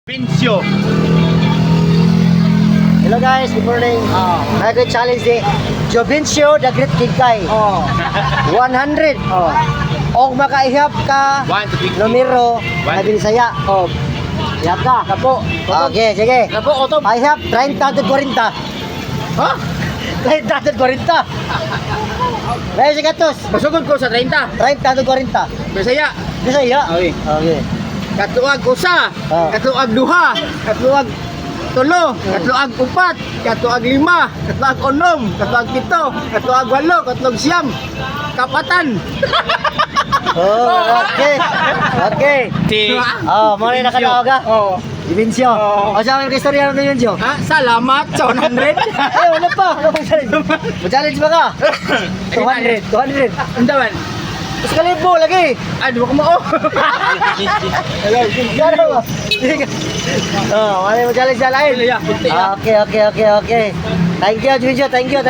Pincio. Hello guys, good morning. May good challenge di Jovincio the Great Kigkay. 100. Og makaihap ka 1 to 50. numero na binisaya. Ihap ka. Kapo. Okay, sige. Kapo, otom. Ihap 30 to 40. Ha? 30 to 40. May sige tos. Masugod ko sa 30. 30 to 40. Bisaya. Bisaya. Okay. Okay. Katuag usa, katuag duha, katuag tulo, katuag upat, katuag lima, katuag unom, katuag pito, katuag walo, katuag siyam, kapatan. Okay. Okay. Mo na nakadaog ka. Jovincio. O sa mga istorya ng Jovincio. Ha? Salamat sa 100. Wala pa. Mag-challenge ba ka? 200. 200. Undawan. Mas kalibo lagi. Ay, di ba ko mao? Gano ba? Wala mo challenge na lain. Okay. Okay. Thank you, Jovincio. Thank you.